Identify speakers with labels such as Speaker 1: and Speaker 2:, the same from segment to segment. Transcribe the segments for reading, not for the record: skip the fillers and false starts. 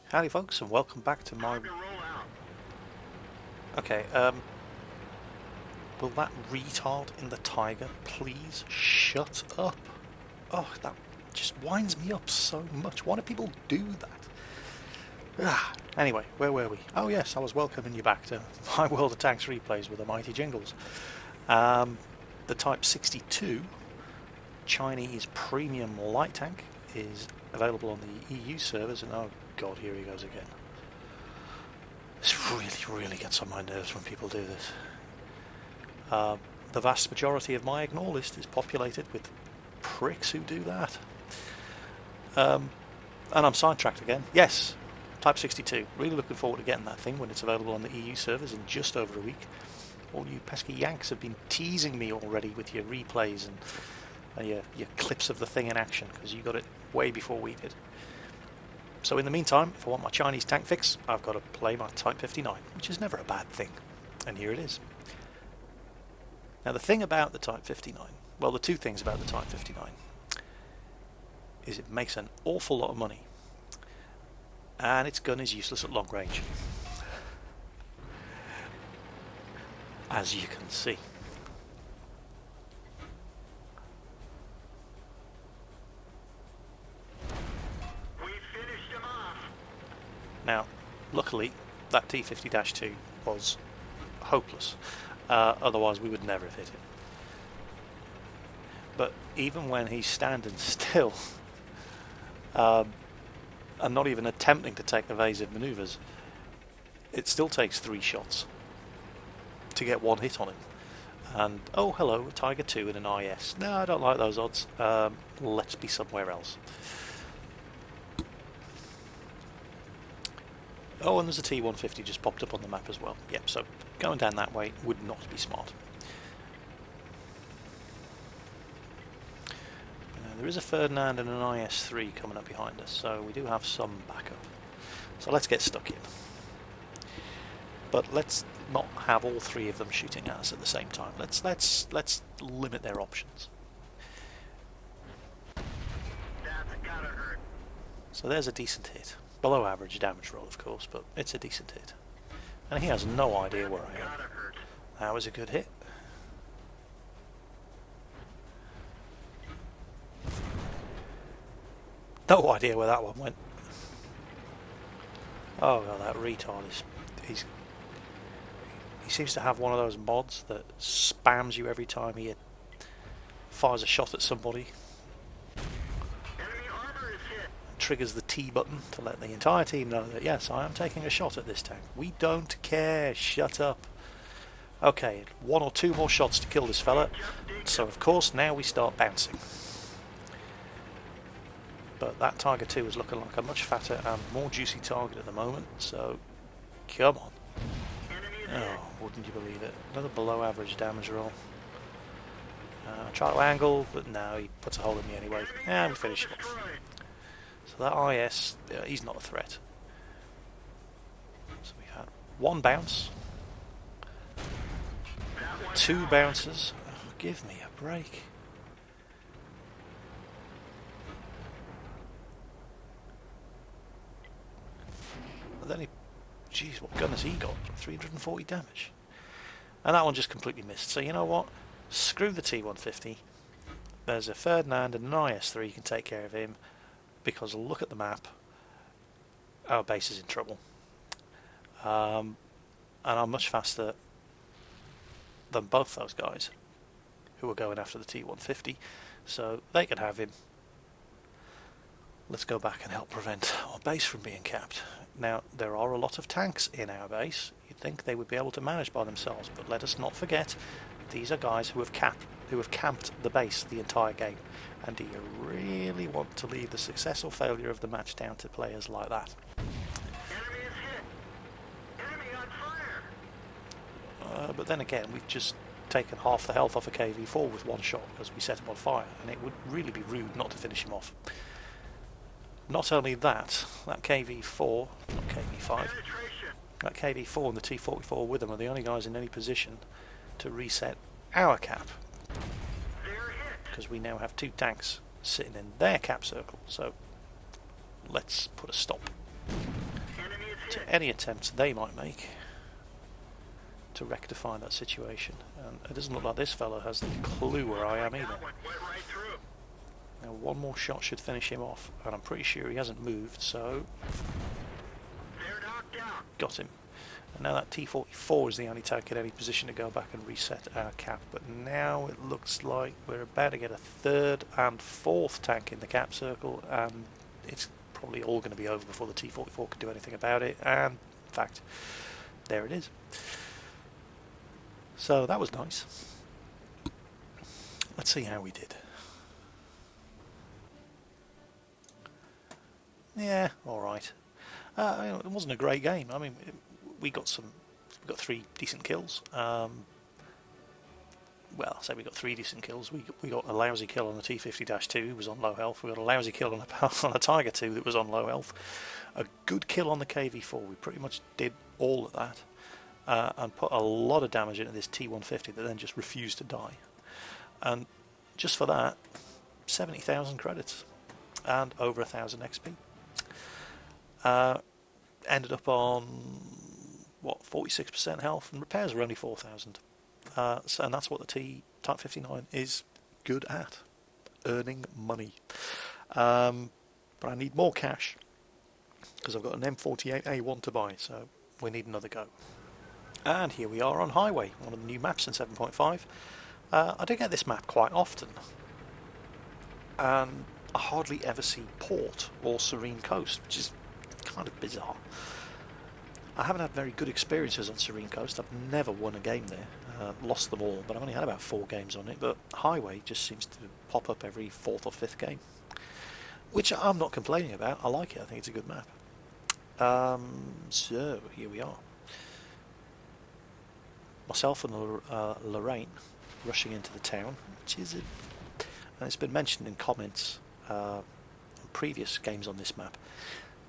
Speaker 1: Howdy folks, and welcome back to my... Okay, will that retard in the tiger please shut up? Oh, that just winds me up so much. Why do people do that? Anyway, where were we? Oh yes, I was welcoming you back to my World of Tanks replays with the mighty Jingles. The Type 62 Chinese premium light tank is available on the EU servers, and oh god, here he goes again. This really gets on my nerves when people do this. The vast majority of my ignore list is populated with pricks who do that. And I'm sidetracked again. Yes, Type 62. Really looking forward to getting that thing when it's available on the EU servers in just over a week. All you pesky Yanks have been teasing me already with your replays and your clips of the thing in action, because you got it way before we did. So in the meantime, if I want my Chinese tank fix, I've got to play my Type 59, which is never a bad thing. And here it is. Now the thing about the Type 59, well, the two things about the Type 59, is it makes an awful lot of money, and its gun is useless at long range, as you can see. Now, luckily, that T50-2 was hopeless, otherwise we would never have hit it. But even when he's standing still, and not even attempting to take evasive manoeuvres, it still takes 3 shots to get one hit on him. And, oh hello, a Tiger 2 and an IS. No, I don't like those odds. Let's be somewhere else. Oh, and there's a T-150 just popped up on the map as well. Yep, so going down that way would not be smart. There is a Ferdinand and an IS-3 coming up behind us, so we do have some backup. So let's get stuck in. But let's not have all 3 of them shooting at us at the same time. Let's limit their options. So there's a decent hit. Below average damage roll, of course, but it's a decent hit. And he has no idea where I am. That was a good hit. No idea where that one went. Oh god, that retard he seems to have one of those mods that spams you every time he fires a shot at somebody. Triggers the T button to let the entire team know that yes, I am taking a shot at this tank. We don't care, shut up. Okay, 1 or 2 more shots to kill this fella, so of course now we start bouncing. But that Tiger 2 is looking like a much fatter and more juicy target at the moment, so come on. Oh, wouldn't you believe it. Another below average damage roll. Try to angle, but no, he puts a hole in me anyway. And we finish it off. So that IS, he's not a threat. So we've had 1 bounce, 2 bounces. Oh, give me a break. And then jeez, what gun has he got? 340 damage. And that one just completely missed. So you know what? Screw the T-150. There's a Ferdinand and an IS-3, you can take care of him. Because look at the map, our base is in trouble, and I'm much faster than both those guys who are going after the T-150, so they can have him. Let's go back and help prevent our base from being capped. Now, there are a lot of tanks in our base. You'd think they would be able to manage by themselves, but let us not forget, these are guys who have camped the base the entire game. And do you really want to leave the success or failure of the match down to players like that?
Speaker 2: Enemy is hit. Enemy on fire.
Speaker 1: But then again, we've just taken half the health off a KV-4 with 1 shot because we set him on fire, and it would really be rude not to finish him off. Not only that, that KV-4, not KV-5, that KV-4 and the T-44 with them are the only guys in any position to reset our cap. Because we now have 2 tanks sitting in their cap circle, so let's put a stop. to any attempts they might make to rectify that situation. And it doesn't look like this fellow has the clue where I am either. Now one more shot should finish him off, and I'm pretty sure he hasn't moved, so got him. And now that T-44 is the only tank in any position to go back and reset our cap, but now it looks like we're about to get a third and fourth tank in the cap circle, and it's probably all going to be over before the T-44 can do anything about it, and in fact, there it is. So that was nice. Let's see how we did. Yeah, alright. It wasn't a great game. I mean, we got 3 decent kills. Well, I say we got 3 decent kills. We got a lousy kill on the T-50-2 who was on low health. We got a lousy kill on a Tiger 2 that was on low health. A good kill on the KV-4. We pretty much did all of that. And put a lot of damage into this T-150 that then just refused to die. And just for that, 70,000 credits and over 1,000 XP. Ended up on what, 46% health, and repairs were only 4,000. And that's what the Type 59 is good at, earning money. But I need more cash because I've got an M48A1 to buy, so we need another go. And here we are on Highway, one of the new maps in 7.5. I do get this map quite often, and I hardly ever see Port or Serene Coast, which is kind of bizarre. I haven't had very good experiences on Serene Coast. I've never won a game there, lost them all, but I've only had about 4 games on it. But Highway just seems to pop up every 4th or 5th game, which I'm not complaining about. I like it. I think it's a good map. So here we are. Myself and Lorraine rushing into the town, which is, and it's been mentioned in comments on previous games on this map,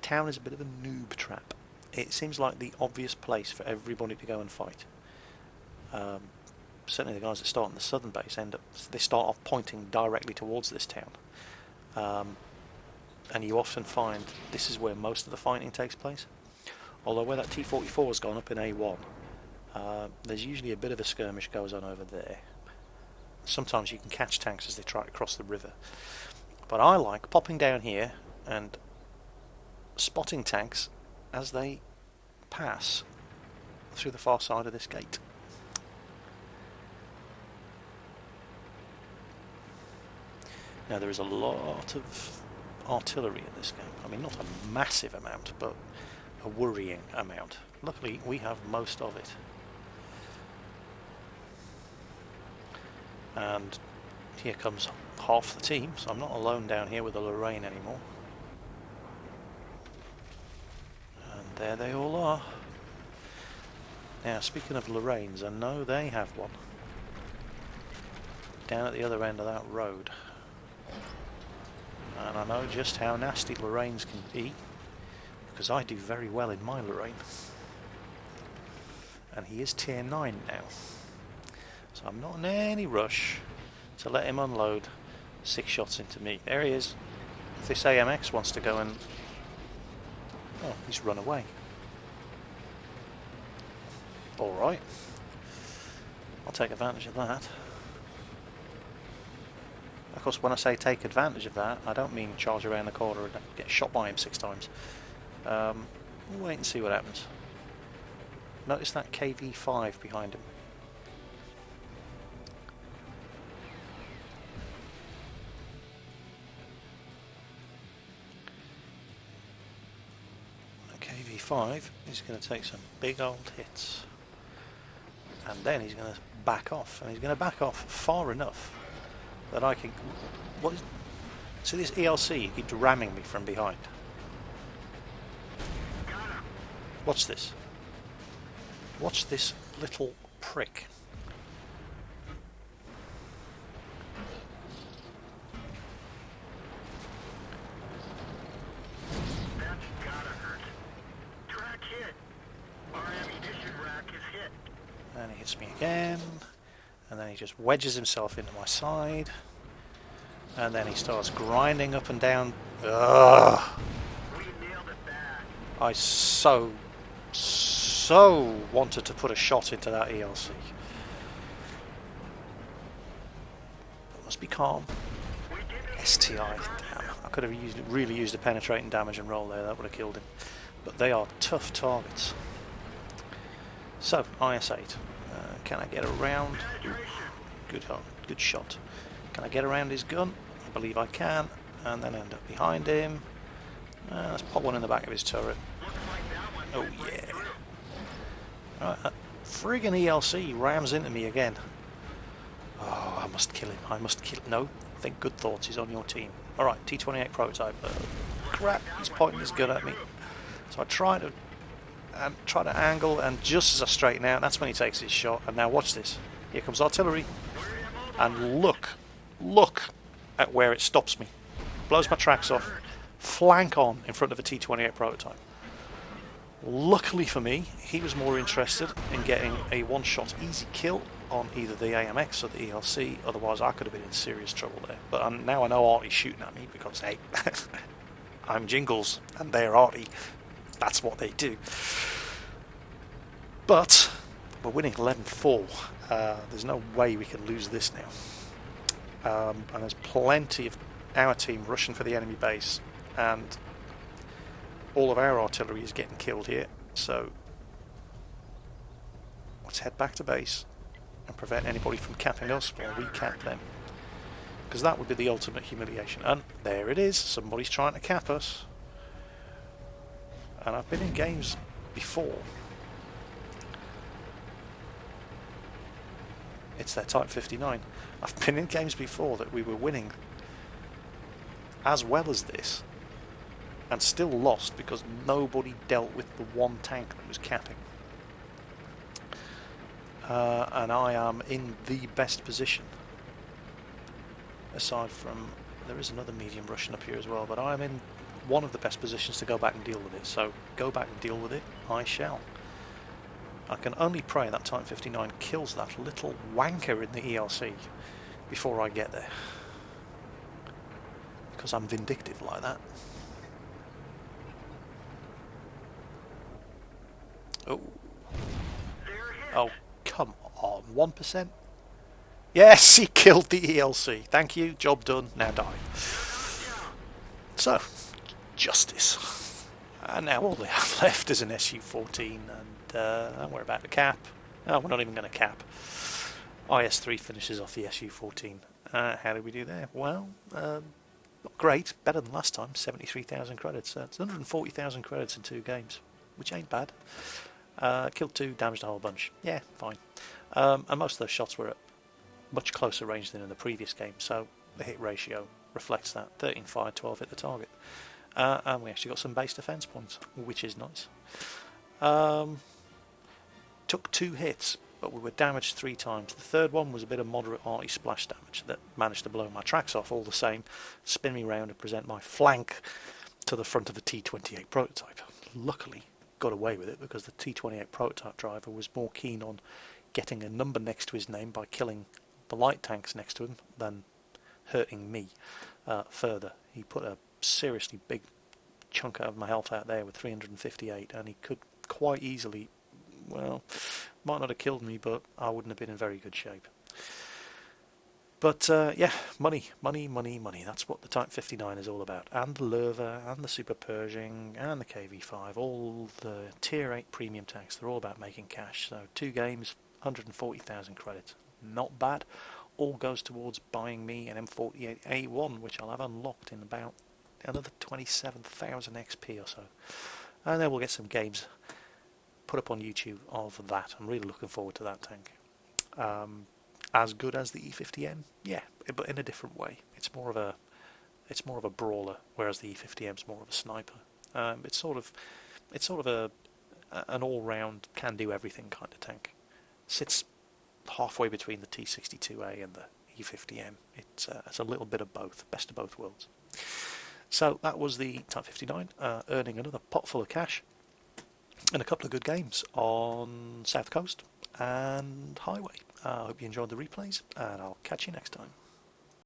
Speaker 1: town is a bit of a noob trap. It seems like the obvious place for everybody to go and fight. Certainly the guys that start in the southern base they start off pointing directly towards this town. And you often find this is where most of the fighting takes place. Although where that T-44 has gone up in A1, there's usually a bit of a skirmish goes on over there. Sometimes you can catch tanks as they try to cross the river. But I like popping down here and spotting tanks as they pass through the far side of this gate. Now there is a lot of artillery in this game. I mean, not a massive amount, but a worrying amount. Luckily we have most of it. And here comes half the team, so I'm not alone down here with the Lorraine anymore. And there they all are. Now, speaking of Lorraines, I know they have one down at the other end of that road. And I know just how nasty Lorraines can be, because I do very well in my Lorraine. And he is tier 9 now. So I'm not in any rush to let him unload 6 shots into me. There he is. If this AMX wants to go and... Oh, he's run away. Alright. I'll take advantage of that. Of course, when I say take advantage of that, I don't mean charge around the corner and get shot by him 6 times. We'll wait and see what happens. Notice that KV-5 behind him. KV-5 is going to take some big old hits, and then he's going to back off, and he's going to back off far enough that I can... What is... So this ELC keeps ramming me from behind. Watch this. Watch this little prick. And he hits me again, and then he just wedges himself into my side, and then he starts grinding up and down. Ugh. I so so wanted to put a shot into that ELC. Must be calm. STI, damn. I could have really used a penetrating damage and roll there, that would have killed him. But they are tough targets. So, IS-8. Can I get around? Good shot. Can I get around his gun? I believe I can. And then end up behind him. Let's pop one in the back of his turret. Oh yeah. Right, that friggin' ELC rams into me again. Oh, I must kill him. I must kill him. No, think good thoughts. He's on your team. Alright, T-28 prototype. Crap, he's pointing his gun at me. So I try to angle, and just as I straighten out, that's when he takes his shot. And now watch this. Here comes artillery. And look at where it stops me. Blows my tracks off. Flank on in front of a T-28 prototype. Luckily for me, he was more interested in getting a one-shot easy kill on either the AMX or the ELC, otherwise I could have been in serious trouble there. But now I know Artie's shooting at me because, hey, I'm Jingles and they're Artie. That's what they do. But we're winning 11-4. There's no way we can lose this now. And there's plenty of our team rushing for the enemy base, and all of our artillery is getting killed here. So let's head back to base and prevent anybody from capping us while we cap them, because that would be the ultimate humiliation. And there it is, somebody's trying to cap us. And I've been in games before. It's their Type 59. I've been in games before that we were winning as well as this and still lost because nobody dealt with the one tank that was capping. And I am in the best position, aside from there is another medium Russian up here as well, but I am in one of the best positions to go back and deal with it. So go back and deal with it, I shall. I can only pray that Type 59 kills that little wanker in the ELC before I get there, because I'm vindictive like that. Oh, come on, 1%? Yes, he killed the ELC. Thank you, job done, now die. So, justice. And now all they have left is an SU-14, and we're about to cap. Oh, we're not even going to cap. IS-3 finishes off the SU-14. How did we do there? Well, not great. Better than last time, 73,000 credits. It's 140,000 credits in 2 games, which ain't bad. Killed 2, damaged a whole bunch. Yeah, fine. And most of those shots were at much closer range than in the previous game, so the hit ratio reflects that. 13 fired, 12 hit the target. And we actually got some base defense points, which is nice. Took 2 hits, but we were damaged 3 times. The third one was a bit of moderate arty splash damage that managed to blow my tracks off all the same, spin me round and present my flank to the front of the T-28 prototype. Luckily got away with it because the T-28 prototype driver was more keen on getting a number next to his name by killing the light tanks next to him than hurting me further. He put a seriously big chunk of my health out there with 358, and he could quite easily, well, might not have killed me, but I wouldn't have been in very good shape. But yeah, money. That's what the Type 59 is all about. And the Lerva, and the Super Pershing, and the KV-5, all the Tier 8 premium tanks, they're all about making cash. So 2 games, 140,000 credits. Not bad. All goes towards buying me an M48A1, which I'll have unlocked in about another 27,000 XP or so. And then we'll get some games put up on YouTube of that. I'm really looking forward to that tank. As good as the E50M, yeah, but in a different way. It's more of a brawler, whereas the E50M's more of a sniper. It's sort of an all-round, can-do-everything kind of tank. Sits halfway between the T62A and the E50M. It's a little bit of both, best of both worlds. So that was the Type 59, earning another pot full of cash and a couple of good games on South Coast and Highway. I hope you enjoyed the replays, and I'll catch you next time.